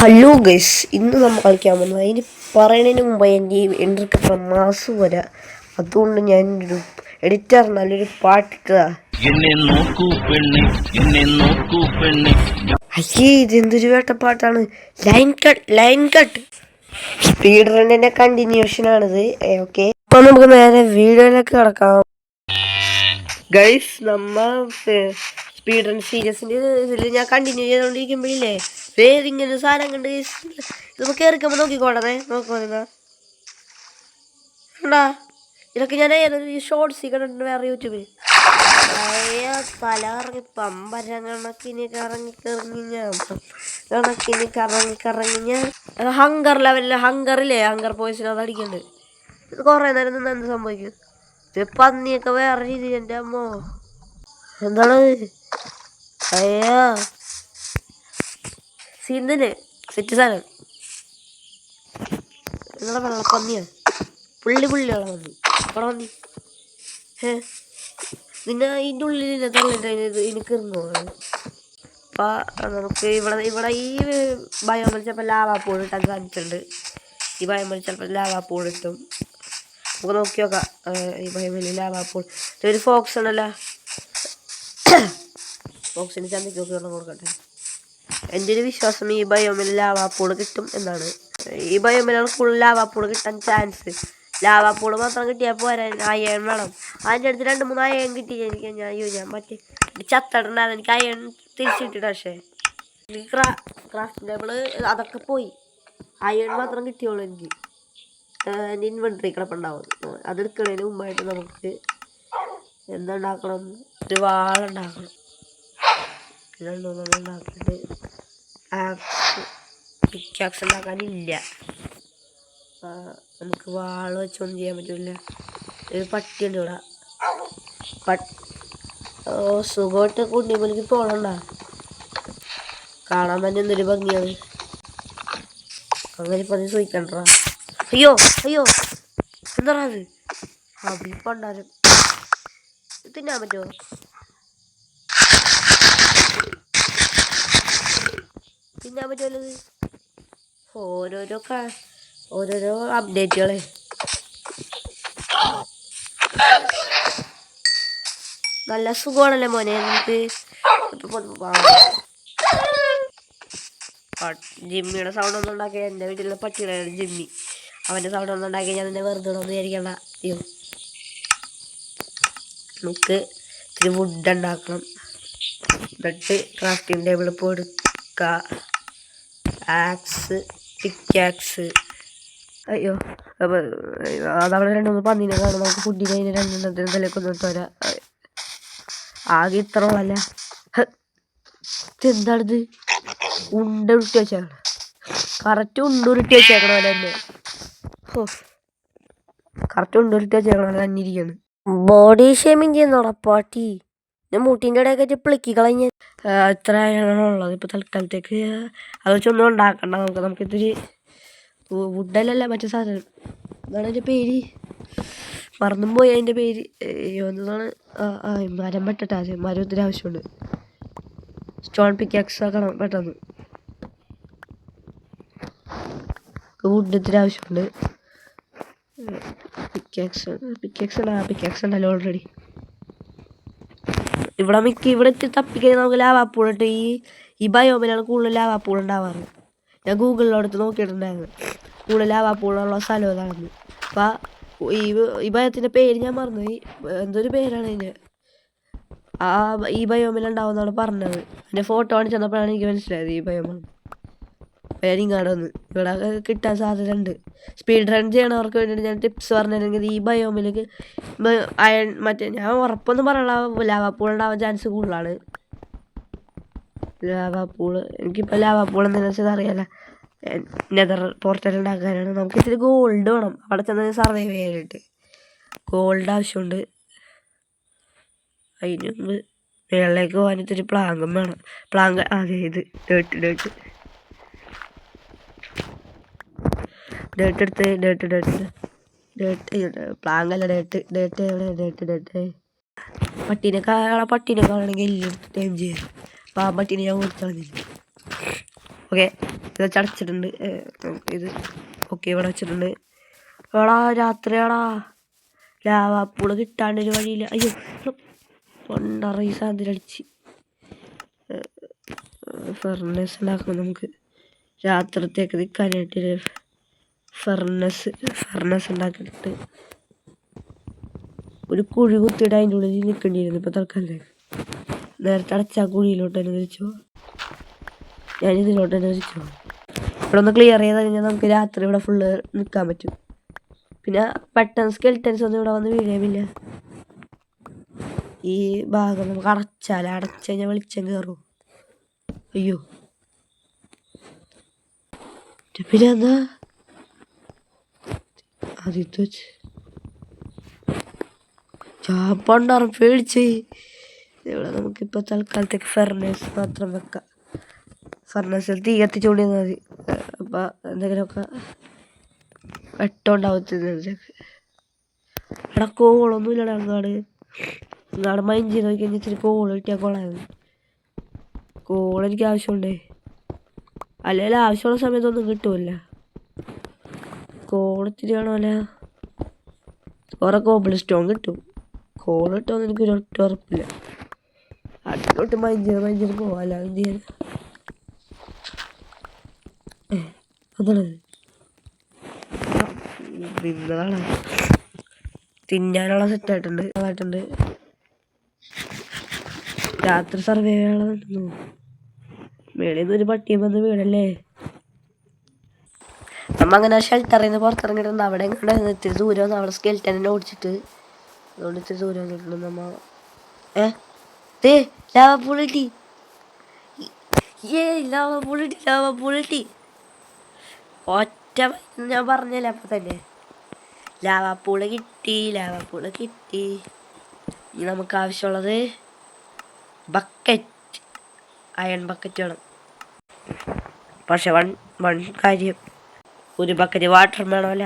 Hello guys, ഇന്ന് നമ്മൾ കളിക്കാൻ പോകുന്നത് അതിന് പറയുന്നതിന് മുമ്പ് എൻ്റെ ഈ എൻ്റർ മാസ് വരാം. അതുകൊണ്ട് ഞാനൊരു എഡിറ്റർ നല്ലൊരു പാട്ട് അയ്യേ ഇതെന്തൊരു വേട്ടപ്പാട്ടാണ്. ലൈൻ കട്ട് സ്പീഡ് റണ്ണിൻ്റെ കണ്ടിന്യൂഷനാണിത്. ഓക്കെ, അപ്പോൾ നമുക്ക് നേരെ വീഡിയോയിലേക്ക് കിടക്കാം. ഗൈസ്, നമ്മൾ സ്പീഡ് റൺ സീരീസിൻ്റെ ഇതിൽ ഞാൻ കണ്ടിന്യൂ ചെയ്തുകൊണ്ടിരിക്കുമ്പോഴില്ലേ വേറെ ഇങ്ങനെ സാധനം കണ്ട് നമുക്ക് കയറിക്കുമ്പോൾ നോക്കോന്നാ ഇതൊക്കെ ഞാൻ ഏതൊരു ഷോർട്സ് കണ്ടിട്ടുണ്ട് വേറെ യൂട്യൂബിൽ. തല കറങ്ങി പമ്പരം കണക്കിന് കറങ്ങി ഞാൻ ഹങ്കർ ലെവലിൽ ഹങ്കർ പോയിസിന് അത് അടിക്കുന്നുണ്ട്. ഇത് കുറേ നേരം നിന്ന് എന്ത് സംഭവിക്കും? ഇത് പന്നിയൊക്കെ വേറെ രീതിയിൽ. എൻ്റെ അമ്മോ, എന്താണ് അയ്യാ സീന്തന് സെറ്റ് സാധനം. നിങ്ങളെ വെള്ളപ്പന്നിയാണ്, പുള്ളിയുള്ള പന്നി. അവിടെ പന്നി പിന്നെ ഇതിൻ്റെ ഉള്ളിൽ തള്ളിട്ട് എനിക്ക് ഇരുന്നോ. അപ്പം നമുക്ക് ഇവിടെ ഈ ബയോമിൽ ചിലപ്പോൾ ലാവാപ്പൂൾ ഇട്ടാൻ സാധിച്ചിട്ടുണ്ട്. ഈ ബയോമിൽ ചിലപ്പോൾ ലാവാപ്പൂൾ ഇട്ടും നമുക്ക് നോക്കി നോക്കാം. ഈ ബയോമിൽ ലാവാപ്പൂൾ ഒരു ഫോക്സ് ഉണ്ടല്ലോ, ഫോക്സിന് ചന്തയ്ക്ക് നോക്കി വെള്ളം കൊടുക്കട്ടെ. എൻ്റെ ഒരു വിശ്വാസം ഈ ബയോമിൽ ലാവാപ്പൂൾ കിട്ടും എന്നാണ്. ഈ ബയോമിലാണ് കൂടുതൽ ലാവാപ്പൂൾ കിട്ടാൻ ചാൻസ്. ലാവാപ്പൂൾ മാത്രം കിട്ടിയാൽ പോരാ, അയൺ വേണം. അതിൻ്റെ അടുത്ത് 2-3 അയൺ കിട്ടി എനിക്ക്. ഞാൻ മറ്റേ ചത്തടണ്ടായിരുന്നു, എനിക്ക് അയൺ തിരിച്ചു കിട്ടിയിട്ട്. പക്ഷേ ക്രാഫ്റ്റ് ടേബിള് അതൊക്കെ പോയി, അയൺ മാത്രം കിട്ടിയോളൂ എനിക്ക്. എൻ്റെ ഇൻവെൻട്രി കിടപ്പുണ്ടാവും. അതെടുക്കുന്നതിന് മുമ്പായിട്ട് നമുക്ക് എന്തുണ്ടാക്കണം, ഒരു വാളുണ്ടാക്കണം. ഉണ്ടാക്കിയിട്ട് പിക്കാക്സ് ഉണ്ടാക്കാനില്ല. നമുക്ക് വാള് വെച്ചൊന്നും ചെയ്യാൻ പറ്റില്ല. ഒരു പട്ടിയുണ്ട് ഇവിടെ. സുഖമായിട്ട് കുണ്ടിമലിക്ക് പോകണ്ട, കാണാൻ തന്നെ എന്തൊരു ഭംഗിയാണ്. അങ്ങനെ പറഞ്ഞ് ചോദിക്കണ്ട. അയ്യോ എന്താ അത്? പണ്ടാരം തിന്നാൻ പറ്റുമോ? തിന്നാൻ പറ്റുമല്ലോ. ഓരോരോ അപ്ഡേറ്റുകളെ. നല്ല സുഖമാണല്ലേ മോനെ നമുക്ക്. ജിമ്മിയുടെ സൗണ്ട് ഒന്നും ഉണ്ടാക്കിയ എൻ്റെ വീട്ടിലുള്ള പട്ടിയുടെ ജിമ്മി, അവൻ്റെ സൗണ്ട് ഒന്നും ഉണ്ടാക്കി ഞാൻ എന്നെ വെറുതെ ഒന്നും വിചാരിക്കണ്ട. അയ്യോ, നമുക്ക് ഇത്തിരി വുഡ് ഉണ്ടാക്കണം. എന്നിട്ട് ക്രാഫ്റ്റിംഗ് ടേബിൾ ഇപ്പോൾ എടുക്കുക. Axe, pickaxe. അയ്യോ, അപ്പോൾ അതവിടെ 2-3 പന്നീനെ കാണും. നമുക്ക് ഫുഡിന് അതിന് 2 തലേക്ക് ഒന്നും തരാം. ആകെ ഇത്ര ഉള്ളല്ല. എന്താണിത്? ഉരുട്ടി വെച്ചാണ്. കറക്റ്റ് ഉരുട്ടി വെച്ചേക്കണ പോലെ തന്നെ. കറക്റ്റ് ഉരുട്ടി വെച്ചേക്കണ പോലെ തന്നെ ഇരിക്കുകയാണ്. ബോഡി ഷേമിങ് ചെയ്യുന്നോടാ പാട്ടി. ഞാൻ മുട്ടീൻ്റെ ഇടയൊക്കെ പ്ലിക്കി കളഞ്ഞ് ഇത്ര ഉള്ളത്. ഇപ്പോൾ തൽക്കാലത്തേക്ക് അത് വെച്ചൊന്നും ഉണ്ടാക്കണ്ട. നമുക്കിത്തിരി വുഡല്ലല്ല മറ്റേ സാധനം. എന്താണ് അതിൻ്റെ പേര്? മറന്നും പോയി അതിൻ്റെ പേര്. എന്താണ്? മരം വെട്ടട്ടെ. മരം ഒത്തിരി ആവശ്യമുണ്ട്. സ്റ്റോൺ പിക്കാക്സ് ആക്കണം പെട്ടെന്ന്. വുഡ് ഇത്തിരി ആവശ്യമുണ്ട്. പിക്കാക്സ് ഉണ്ടല്ലോ ഓൾറെഡി. ഇവിടെ തപ്പിക്കഴിഞ്ഞാൽ നമുക്ക് ലാവാപ്പൂളിട്ട് ഈ ബയോമിലാണ് കൂടുതൽ ലാവാപ്പൂൾ ഉണ്ടാവാറ്. ഞാൻ ഗൂഗിളിലോടത്ത് നോക്കിയിട്ടുണ്ടായിരുന്നു കൂടുതൽ ലാവാപ്പൂളുള്ള സ്ഥലം ഏതാണെന്ന്. അപ്പം ഈ ബയോത്തിൻ്റെ പേര് ഞാൻ മറന്നു. എന്തൊരു പേരാണ് അതിന്. ഈ ബയോമിലുണ്ടാവുമെന്നാണ് പറഞ്ഞത്. എൻ്റെ ഫോട്ടോ കാണിച്ച് തന്നപ്പോഴാണ് എനിക്ക് മനസ്സിലായത് ഈ ബയോമാണ്. പേരിങ്ങാടൊന്ന് ഇവിടെ കിട്ടാൻ സാധ്യതയുണ്ട്. സ്പീഡ് റൺ ചെയ്യണവർക്ക് വേണ്ടിയിട്ട് ഞാൻ ടിപ്സ് പറഞ്ഞില്ലെങ്കിൽ ഈ ബയോമിലേക്ക് അയൺ മറ്റേ ഞാൻ ഉറപ്പൊന്നും പറയണ ലാവാപ്പൂൾ ഉണ്ടാവാൻ ചാൻസ് കൂടുതലാണ്. ലാവാപ്പൂള് എനിക്കിപ്പോൾ ലാവാപ്പൂൾ എന്താണെന്ന് വെച്ചാൽ അറിയാലോ. നെതർ പോർട്ടൽ ഉണ്ടാക്കാനാണ്. നമുക്ക് ഇത്തിരി ഗോൾഡ് വേണം അവിടെ ചെന്ന് സർവൈവ് ചെയ്യാനായിട്ട്. ഗോൾഡ് ആവശ്യമുണ്ട്. അതിന് മുമ്പ് മേളിലേക്ക് പോകാൻ ഇത്തിരി പ്ലാങ്കും വേണം. അതെ, ഇത് ഡേട്ട് പ്ലാങ്കല്ല ഡേട്ട്. പട്ടീനെ കാണണമെങ്കിൽ എല്ലാം ടൈം ചെയ്യാം. അപ്പോൾ ആ പട്ടീനെ ഞാൻ കൊടുത്തു കളഞ്ഞില്ല. ഓക്കെ, ഇത് ചടച്ചിട്ടുണ്ട്. ഇത് ഓക്കെ ഇവിടെ വെച്ചിട്ടുണ്ട്. എടാ രാത്രിയാടാ, ലാവാപ്പൂള് കിട്ടാണ്ടൊരു വഴിയില്ല. അയ്യോ കൊണ്ടറി സാധനടിച്ച്. ഫർണസ് ഉണ്ടാക്കണം നമുക്ക് രാത്രിത്തേക്ക് നിൽക്കാനായിട്ടൊരു ഫർണസ് ഉണ്ടാക്കിയിട്ട് ഒരു കുഴി കുത്തിയിട്ട് അതിൻ്റെ ഉള്ളിൽ നിൽക്കേണ്ടിയിരുന്നു. ഇപ്പോൾ തൽക്കാലം നേരത്തെ അടച്ച കുഴിയിലോട്ട് തന്നെ തിരിച്ചു. ഞാനിതിലോട്ട് തന്നെ തിരിച്ചു. ഇവിടെ ഒന്ന് ക്ലിയർ ചെയ്ത് കഴിഞ്ഞാൽ നമുക്ക് രാത്രി ഇവിടെ ഫുള്ള് നിൽക്കാൻ പറ്റും. പിന്നെ പെട്ടെന്ന് സ്കെൽറ്റൻസ് ഒന്നും ഇവിടെ വന്ന് വീഴേമില്ല. ഈ ഭാഗം നമുക്ക് അടച്ചു കഴിഞ്ഞാൽ വെളിച്ചം കയറും. അയ്യോ പിന്നെ എന്താ ആദ്യത്തെ വെച്ച് ചാപ്പണ്ടാറും പേടിച്ച്. ഇവിടെ നമുക്കിപ്പോൾ തൽക്കാലത്തേക്ക് ഫർണസ് മാത്രം വെക്കാം. ഫർണസിൽ തീ കത്തിച്ചുകൊണ്ടിരുന്നാൽ മതി. അപ്പം എന്തെങ്കിലുമൊക്കെ വെട്ടമുണ്ടാവത്തിലേക്ക്. ഇവിടെ കോളൊന്നും ഇല്ലടാ. അങ്ങാട് മൈൻഡ് ചെയ്ത് നോക്കി കഴിഞ്ഞാൽ ഇച്ചിരി കോള് കിട്ടിയാൽ കൊള്ളായിരുന്നു. കോളെനിക്ക് ആവശ്യമുണ്ടേ. അല്ലെങ്കിൽ ആവശ്യമുള്ള സമയത്തൊന്നും കിട്ടുമല്ല. കോളിത്തിരി വേണമല്ല. കുറെ കോബിൾ സ്റ്റോൺ കിട്ടും. കോൾ കിട്ടുമെന്ന് എനിക്കൊരു ഒറ്റ ഉറപ്പില്ല. അതിലോട്ട് മൈൻഡ് ചെയ്ത് പോവാല്ല. എന്ത് ചെയ്യാൻ അതാണ് നിന്നതാണ്. തിന്നാനുള്ള സെറ്റായിട്ടുണ്ട്. രാത്രി സർവേ ചെയ്യാനുള്ളതുണ്ടെന്നു. മേളിൽ നിന്ന് ഒരു പട്ടിയും വന്ന് വീടല്ലേ. നമ്മ അങ്ങനെ ഷെൽട്ടറിൽ നിന്ന് പുറത്തിറങ്ങിയിട്ടുണ്ട്. അവിടെ എങ്ങനെ ഇത്തിരി ദൂരം അവിടെ സ്കെൽറ്റനെ ഓടിച്ചിട്ട് അതുകൊണ്ട് ഇത്തിരി ദൂരം വന്നിട്ടുണ്ട് നമ്മ. ലാവാപ്പൂളിട്ടി ലാവാപ്പൂളിട്ടി ഒറ്റ ഞാൻ പറഞ്ഞല്ലേ അപ്പം തന്നെ. ലാവാപ്പൂള് കിട്ടി. ഇനി നമുക്ക് ആവശ്യമുള്ളത് ബക്കറ്റ്, അയൺ ബക്കറ്റ് വേണം. പക്ഷെ വൺ കാര്യം, ഒരു ബക്കറ്റ് വാട്ടർ വേണമല്ല.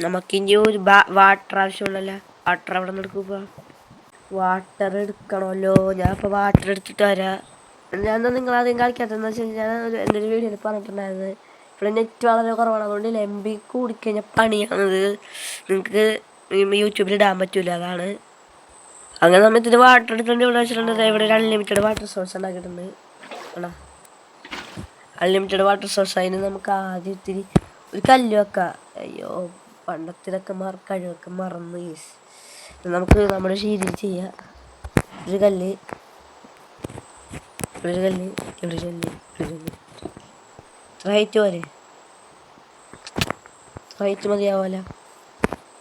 നമുക്കിനി ഒരു വാട്ടർ ആവശ്യമുള്ളല്ല. വാട്ടർ എവിടെ നിന്ന് എടുക്കുക? വാട്ടർ എടുക്കണമല്ലോ. ഞാൻ ഇപ്പോൾ വാട്ടർ എടുത്തിട്ട് വരാം. ഞാൻ നിങ്ങൾ ആദ്യം കളിക്കാത്തതെന്ന് വെച്ച് കഴിഞ്ഞാൽ എൻ്റെ ഒരു വീഡിയോയിൽ പറഞ്ഞിട്ടുണ്ടായിരുന്നത് ഇവിടെ നെറ്റ് വളരെ കുറവാണ്. അതുകൊണ്ട് MB കൂടിക്കഴിഞ്ഞാൽ പണിയാണത്. നിങ്ങൾക്ക് യൂട്യൂബിൽ ഇടാൻ പറ്റില്ല. അതാണ് അങ്ങനെ സമയത്തിന് വാട്ടർ എടുത്തിട്ടുണ്ട്. ഇവിടെ വെച്ചിട്ടുണ്ട്. ഇവിടെ ഒരു അൺലിമിറ്റഡ് വാട്ടർ സോഴ്സ് ഉണ്ടാക്കിയിട്ടുണ്ട്. ആണോ അൺലിമിറ്റഡ് വാട്ടർ സോഴ്സ്. അതിന് നമുക്ക് ആദ്യം ഇത്തിരി ഒരു കല്ല് വെക്കാം. അയ്യോ പണ്ടത്തിലൊക്കെ കഴിവൊക്കെ മറന്ന്. നമുക്ക് നമ്മുടെ ശീലം ചെയ്യാം. ഒരു കല്ല് ഹൈറ്റ് പോലെ ഹൈറ്റ് മതിയാവല്ല.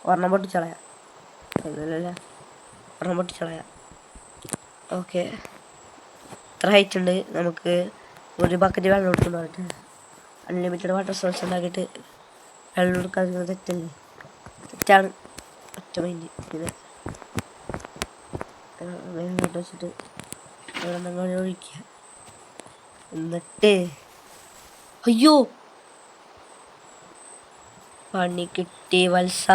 ഒരെണ്ണം പൊട്ടിച്ചളയാം. ഓക്കെ ഇത്ര ഹൈറ്റ് ഉണ്ട്. നമുക്ക് ഒരു ബക്കറ്റ് വെള്ളം എടുക്കുന്നു പറഞ്ഞിട്ട് അൺലിമിറ്റഡ് വാട്ടർ സോഴ്സ് ഉണ്ടാക്കിയിട്ട് വെള്ളം എടുക്കാൻ തെറ്റാണ്. ഒറ്റ മൈൻഡ്. പിന്നെ വെള്ളം വെച്ചിട്ട് വെള്ളം ഒഴിക്കുക. എന്നിട്ട് അയ്യോ പണി കിട്ടി വത്സ.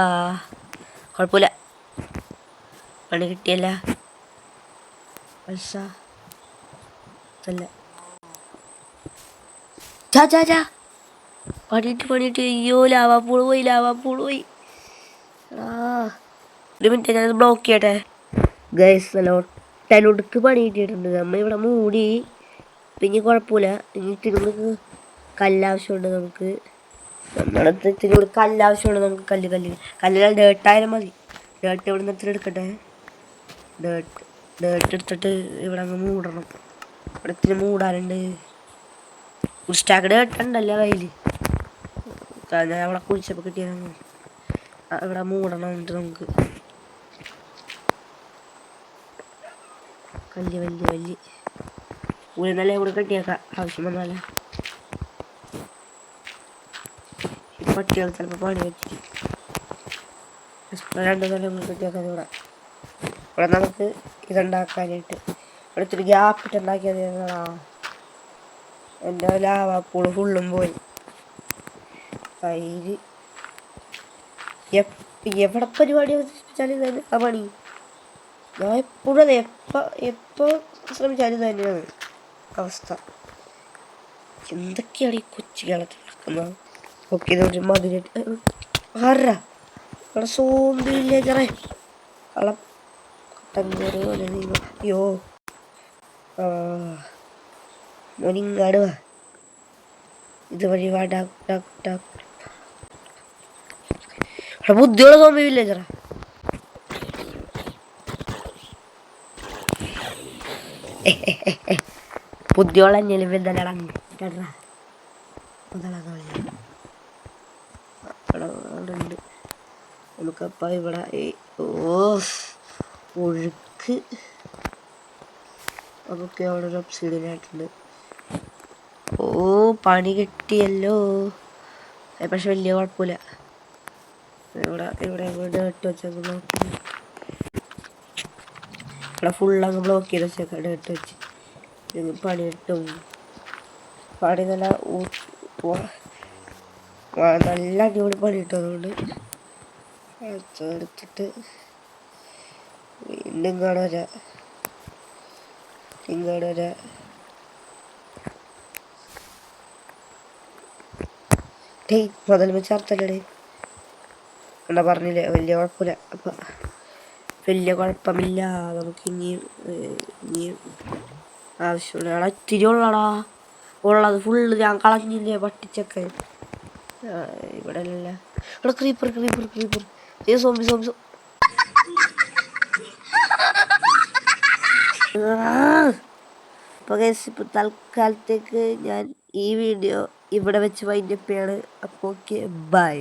കുഴപ്പമില്ല, പണി കിട്ടിയല്ല വത്സ. അല്ല പണിയിട്ട് അയ്യോ ലാവാപ്പൂള് പോയി. ഒരു മിനിറ്റ് ഞാനത് ബ്ലോക്ക് ചെയ്യട്ടെ. ഗൈസ് നല്ല ഒട്ടനൊടുക്ക് പണി കിട്ടിയിട്ടുണ്ട്. നമ്മ ഇവിടെ മൂടി. പിന്നെ കുഴപ്പമില്ല. ഇനി തിരുമ്പ് കല്ലാവശ്യമുണ്ട് നമുക്ക്. നമ്മുടെ ഇത്തിരി കല്ലാവശ്യമുണ്ട് നമുക്ക്. കല്ലിൽ ഡേർട്ടായാലും മതി. ഡേർട്ട് ഇവിടെ നിന്ന് ഇത്തിരി എടുക്കട്ടെ. ഡേർട്ട് എടുത്തിട്ട് ഇവിടെ അങ്ങ് മൂടണം. ഇവിടെ ഇത്തിരി മൂടാനുണ്ട്. ഒരു സ്റ്റാക്ക് ഡേർട്ട് ഉണ്ടല്ലോ കയ്യിൽ. ഞാൻ അവിടെ കുളിച്ചപ്പോൾ കിട്ടിയതാണ്. ഇവിടെ മൂടണം. എന്നിട്ട് നമുക്ക് കല്ല് ഒരു നല്ല ഇവിടെ കെട്ടിയേക്കാം ആവശ്യം വന്നാലേ. ഈ പട്ടികൾ ചിലപ്പോൾ പണി വെച്ചിട്ട് 2 നില കെട്ടിയേക്കാം. ഇവിടെ നമുക്ക് ഇതുണ്ടാക്കാനായിട്ട് ഇവിടെ ഇത്തിരി ഗ്യാപ്പിട്ട് ഉണ്ടാക്കിയത്. എൻ്റെ ലാവാപ്പൂള് ഫുള്ളും പോയി. തൈര് എവിടെ പരിപാടി വെച്ചാൽ തന്നെ ആ പണി. ഞാൻ എപ്പോഴും എപ്പോൾ ശ്രമിച്ചാലും തന്നെയാണ് അവസ്ഥ. എന്തൊക്കെയാണ് ഈ കൊച്ചു കേരളത്തിൽ നടക്കുന്നത്? ഓക്കെ, ഇതൊരു മതിലിട്ട് ആരാ ഇവിടെ സോംബി വില്ലേജറേ കളം കട്ടങ്കേറി പോലെ അയ്യോ മോനിങ്ങാട് വാ, ഇതുവഴി വാ. ബുദ്ധിയുള്ള സോംബി വില്ലേജറാ. ബുദ്ധിയുള്ള ഉണ്ട്. നമുക്കപ്പ ഇവിടെ ഒഴുക്ക് നമുക്ക് അവിടെ ഒരു ഒബ്സിഡിയനായിട്ടുണ്ട്. പണി കിട്ടിയല്ലോ. പക്ഷെ വലിയ കുഴപ്പമില്ല. ഇവിടെ ഇട്ട് വെച്ചേക്ക് നോക്കി. ഇവിടെ ഫുള്ളങ്ങ് ബ്ലോക്ക് ചെയ്ത് വെച്ചേക്കാണ് ഇട്ട് വെച്ച്. പണി കിട്ടും. പണി നല്ല അടിപൊളി പണി കിട്ടും. അതുകൊണ്ട് എടുത്തിട്ട് വീണ്ടും ഇങ്ങോട്ട് വരാം. മുതൽ ചേർത്തല്ലേ എന്താ പറഞ്ഞില്ലേ, വലിയ കുഴപ്പമില്ല. അപ്പം വലിയ കുഴപ്പമില്ല. നമുക്ക് ഇനിയും ആവശ്യമില്ല. ഇത്തിരി ഉള്ളത് ഫുള്ള് ഞാൻ കളഞ്ഞില്ലേ പട്ടിച്ചൊക്കെ. ഇവിടെ അല്ല ഇവിടെ ക്രീപ്പർ സോംബി അപ്പോൾ ഗൈസ്, ഇപ്പോൾ തൽക്കാലത്തേക്ക് ഞാൻ ഈ വീഡിയോ ഇവിടെ വെച്ച് വൈൻഡപ്പ് ചെയ്യാണ്. അപ്പോൾ ഓക്കെ, ബൈ.